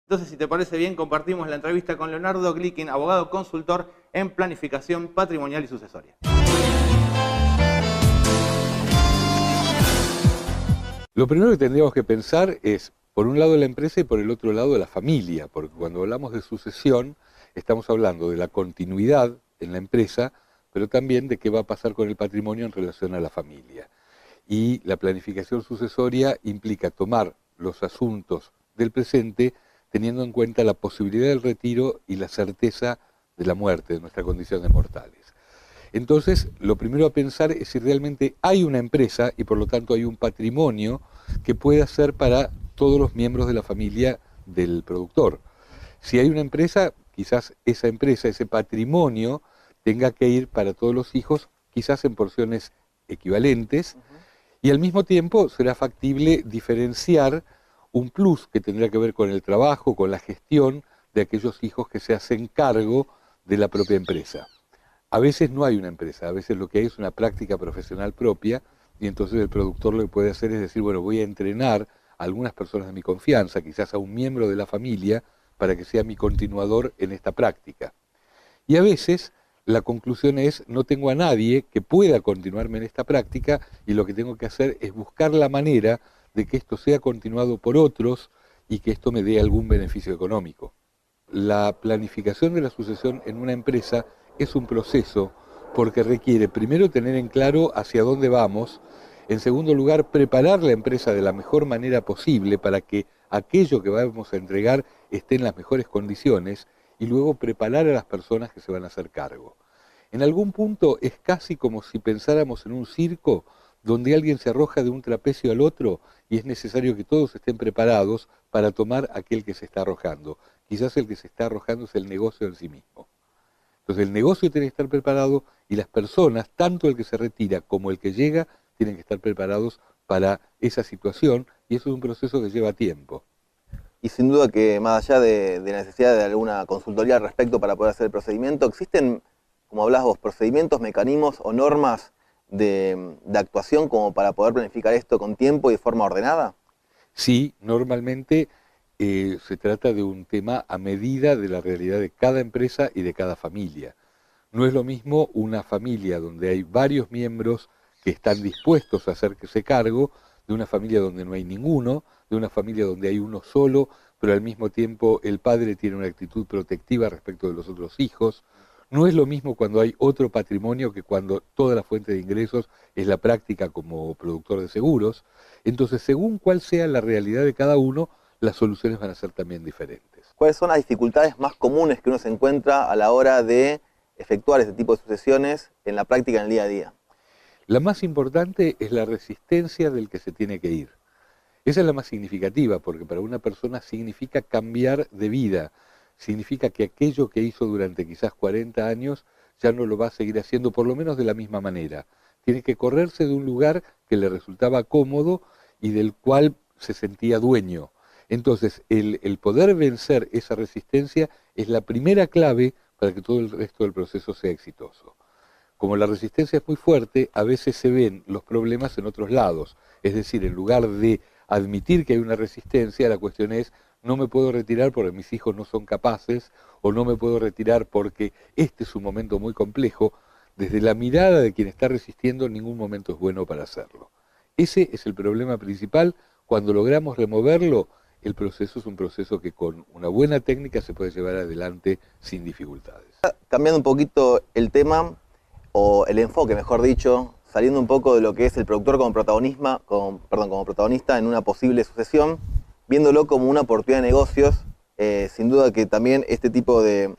Entonces, si te parece bien, compartimos la entrevista con Leonardo Glikin, abogado consultor en planificación patrimonial y sucesoria. Lo primero que tendríamos que pensar es, por un lado la empresa y por el otro lado la familia, porque cuando hablamos de sucesión estamos hablando de la continuidad en la empresa, pero también de qué va a pasar con el patrimonio en relación a la familia. Y la planificación sucesoria implica tomar los asuntos del presente teniendo en cuenta la posibilidad del retiro y la certeza de la muerte, de nuestra condición de mortales. Entonces, lo primero a pensar es si realmente hay una empresa y por lo tanto hay un patrimonio que pueda ser para todos los miembros de la familia del productor. Si hay una empresa, quizás esa empresa, ese patrimonio, tenga que ir para todos los hijos, quizás en porciones equivalentes, y al mismo tiempo será factible diferenciar un plus que tendrá que ver con el trabajo, con la gestión de aquellos hijos que se hacen cargo de la propia empresa. A veces no hay una empresa, a veces lo que hay es una práctica profesional propia y entonces el productor lo que puede hacer es decir, bueno, voy a entrenar a algunas personas de mi confianza, quizás a un miembro de la familia, para que sea mi continuador en esta práctica. Y a veces la conclusión es, no tengo a nadie que pueda continuarme en esta práctica y lo que tengo que hacer es buscar la manera de que esto sea continuado por otros y que esto me dé algún beneficio económico. La planificación de la sucesión en una empresa es un proceso porque requiere primero tener en claro hacia dónde vamos, en segundo lugar preparar la empresa de la mejor manera posible para que aquello que vamos a entregar esté en las mejores condiciones y luego preparar a las personas que se van a hacer cargo. En algún punto es casi como si pensáramos en un circo donde alguien se arroja de un trapecio al otro y es necesario que todos estén preparados para tomar aquel que se está arrojando. Quizás el que se está arrojando es el negocio en sí mismo. Entonces el negocio tiene que estar preparado y las personas, tanto el que se retira como el que llega, tienen que estar preparados para esa situación y eso es un proceso que lleva tiempo. Y sin duda que más allá de la necesidad de alguna consultoría al respecto para poder hacer el procedimiento, ¿existen, como hablás vos, procedimientos, mecanismos o normas de actuación como para poder planificar esto con tiempo y de forma ordenada? Sí, normalmente se trata de un tema a medida de la realidad de cada empresa y de cada familia. No es lo mismo una familia donde hay varios miembros que están dispuestos a hacerse cargo, de una familia donde no hay ninguno, de una familia donde hay uno solo, pero al mismo tiempo el padre tiene una actitud protectiva respecto de los otros hijos. No es lo mismo cuando hay otro patrimonio que cuando toda la fuente de ingresos es la práctica como productor de seguros. Entonces, según cuál sea la realidad de cada uno, las soluciones van a ser también diferentes. ¿Cuáles son las dificultades más comunes que uno se encuentra a la hora de efectuar este tipo de sucesiones en la práctica en el día a día? La más importante es la resistencia del que se tiene que ir. Esa es la más significativa, porque para una persona significa cambiar de vida, significa que aquello que hizo durante quizás 40 años ya no lo va a seguir haciendo, por lo menos de la misma manera. Tiene que correrse de un lugar que le resultaba cómodo y del cual se sentía dueño. Entonces, el poder vencer esa resistencia es la primera clave para que todo el resto del proceso sea exitoso. Como la resistencia es muy fuerte, a veces se ven los problemas en otros lados. Es decir, en lugar de admitir que hay una resistencia, la cuestión es, no me puedo retirar porque mis hijos no son capaces, o no me puedo retirar porque este es un momento muy complejo. Desde la mirada de quien está resistiendo, ningún momento es bueno para hacerlo. Ese es el problema principal. Cuando logramos removerlo, el proceso es un proceso que con una buena técnica se puede llevar adelante sin dificultades. Cambiando un poquito el tema, o el enfoque, mejor dicho, saliendo un poco de lo que es el productor como protagonista en una posible sucesión, viéndolo como una oportunidad de negocios, sin duda que también este tipo de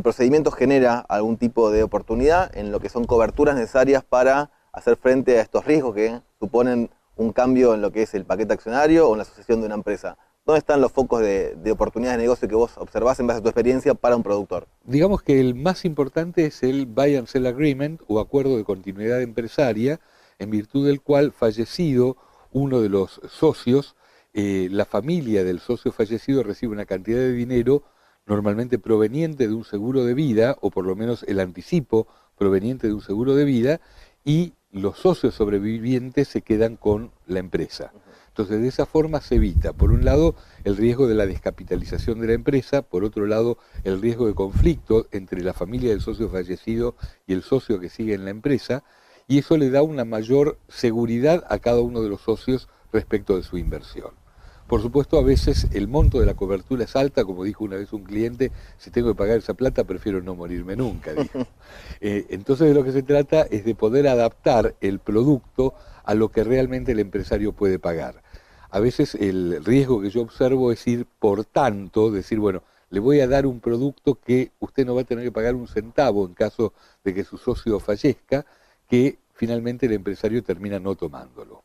procedimientos genera algún tipo de oportunidad en lo que son coberturas necesarias para hacer frente a estos riesgos que suponen un cambio en lo que es el paquete accionario o en la sucesión de una empresa. ¿Dónde están los focos de oportunidades de negocio que vos observás en base a tu experiencia para un productor? Digamos que el más importante es el Buy and Sell Agreement o acuerdo de continuidad empresaria, en virtud del cual fallecido uno de los socios, la familia del socio fallecido recibe una cantidad de dinero normalmente proveniente de un seguro de vida, o por lo menos el anticipo proveniente de un seguro de vida, y los socios sobrevivientes se quedan con la empresa. Entonces, de esa forma se evita, por un lado, el riesgo de la descapitalización de la empresa, por otro lado, el riesgo de conflicto entre la familia del socio fallecido y el socio que sigue en la empresa, y eso le da una mayor seguridad a cada uno de los socios respecto de su inversión. Por supuesto, a veces el monto de la cobertura es alta, como dijo una vez un cliente, si tengo que pagar esa plata, prefiero no morirme nunca, dijo. Entonces, de lo que se trata es de poder adaptar el producto a lo que realmente el empresario puede pagar. A veces el riesgo que yo observo es ir por tanto, decir, bueno, le voy a dar un producto que usted no va a tener que pagar un centavo en caso de que su socio fallezca, que finalmente el empresario termina no tomándolo.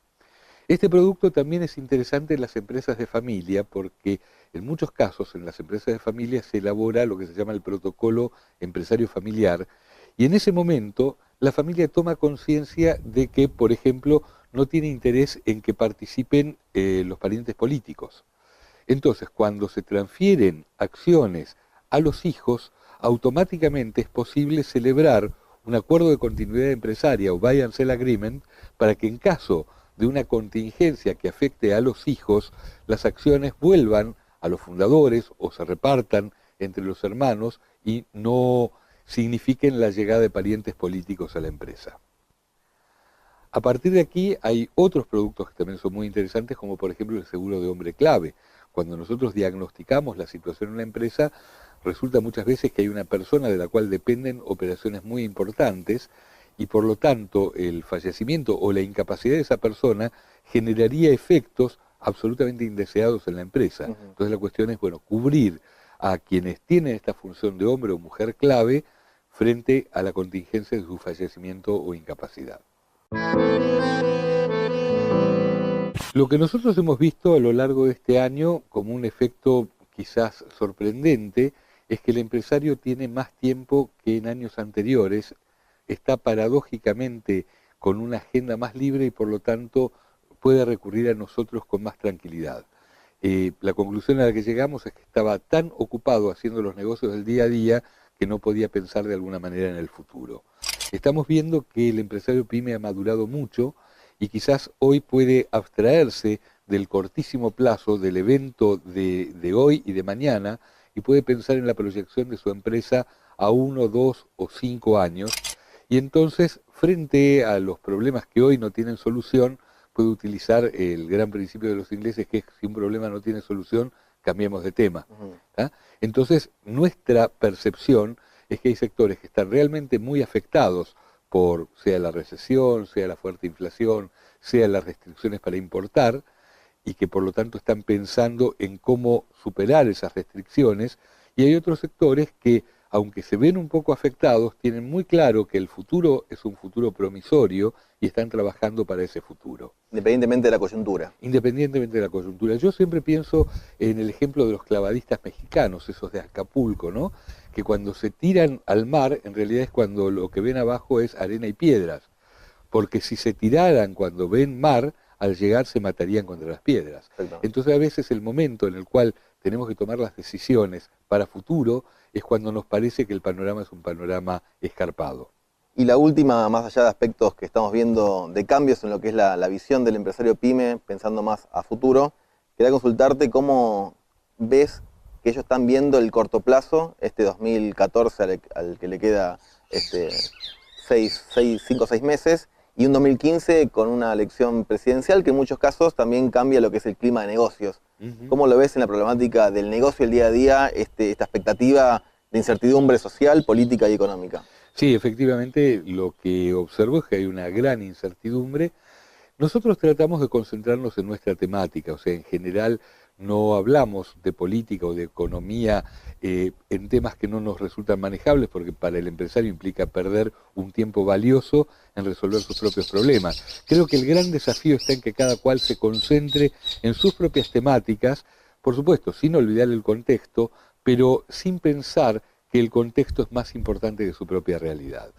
Este producto también es interesante en las empresas de familia porque en muchos casos en las empresas de familia se elabora lo que se llama el protocolo empresario familiar y en ese momento la familia toma conciencia de que, por ejemplo, no tiene interés en que participen los parientes políticos. Entonces, cuando se transfieren acciones a los hijos, automáticamente es posible celebrar un acuerdo de continuidad empresaria o buy and sell agreement para que en caso de una contingencia que afecte a los hijos, las acciones vuelvan a los fundadores o se repartan entre los hermanos y no signifiquen la llegada de parientes políticos a la empresa. A partir de aquí hay otros productos que también son muy interesantes, como por ejemplo el seguro de hombre clave. Cuando nosotros diagnosticamos la situación en una empresa, resulta muchas veces que hay una persona de la cual dependen operaciones muy importantes y por lo tanto el fallecimiento o la incapacidad de esa persona generaría efectos absolutamente indeseados en la empresa. Entonces la cuestión es, bueno, cubrir a quienes tienen esta función de hombre o mujer clave frente a la contingencia de su fallecimiento o incapacidad. Lo que nosotros hemos visto a lo largo de este año como un efecto quizás sorprendente es que el empresario tiene más tiempo que en años anteriores, está paradójicamente con una agenda más libre y por lo tanto puede recurrir a nosotros con más tranquilidad. La conclusión a la que llegamos es que estaba tan ocupado haciendo los negocios del día a día que no podía pensar de alguna manera en el futuro. Estamos viendo que el empresario pyme ha madurado mucho y quizás hoy puede abstraerse del cortísimo plazo del evento de hoy y de mañana y puede pensar en la proyección de su empresa a 1, 2 o 5 años y entonces frente a los problemas que hoy no tienen solución puede utilizar el gran principio de los ingleses que es si un problema no tiene solución, cambiemos de tema. Entonces nuestra percepción es que hay sectores que están realmente muy afectados por sea la recesión, sea la fuerte inflación, sea las restricciones para importar, y que por lo tanto están pensando en cómo superar esas restricciones, y hay otros sectores que, aunque se ven un poco afectados, tienen muy claro que el futuro es un futuro promisorio y están trabajando para ese futuro. Independientemente de la coyuntura. Independientemente de la coyuntura. Yo siempre pienso en el ejemplo de los clavadistas mexicanos, esos de Acapulco, ¿no? Que cuando se tiran al mar, en realidad es cuando lo que ven abajo es arena y piedras. Porque si se tiraran cuando ven mar, al llegar se matarían contra las piedras. Entonces a veces el momento en el cual tenemos que tomar las decisiones para futuro es cuando nos parece que el panorama es un panorama escarpado. Y la última, más allá de aspectos que estamos viendo de cambios en lo que es la visión del empresario pyme, pensando más a futuro, quería consultarte cómo ves que ellos están viendo el corto plazo, este 2014 al que le queda 5 o 6 meses, y un 2015 con una elección presidencial que en muchos casos también cambia lo que es el clima de negocios. ¿Cómo lo ves en la problemática del negocio el día a día, esta expectativa de incertidumbre social, política y económica? Sí, efectivamente lo que observo es que hay una gran incertidumbre. Nosotros tratamos de concentrarnos en nuestra temática, o sea, en general no hablamos de política o de economía en temas que no nos resultan manejables, porque para el empresario implica perder un tiempo valioso en resolver sus propios problemas. Creo que el gran desafío está en que cada cual se concentre en sus propias temáticas, por supuesto, sin olvidar el contexto, pero sin pensar que el contexto es más importante que su propia realidad.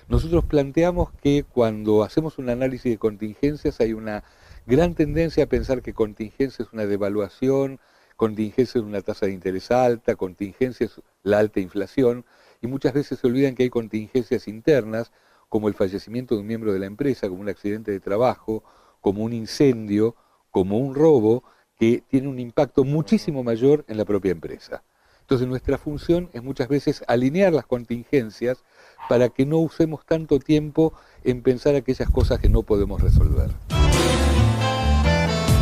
Nosotros planteamos que cuando hacemos un análisis de contingencias hay una gran tendencia a pensar que contingencia es una devaluación, contingencia es una tasa de interés alta, contingencia es la alta inflación, y muchas veces se olvidan que hay contingencias internas, como el fallecimiento de un miembro de la empresa, como un accidente de trabajo, como un incendio, como un robo que tiene un impacto muchísimo mayor en la propia empresa. Entonces nuestra función es muchas veces alinear las contingencias para que no usemos tanto tiempo en pensar aquellas cosas que no podemos resolver.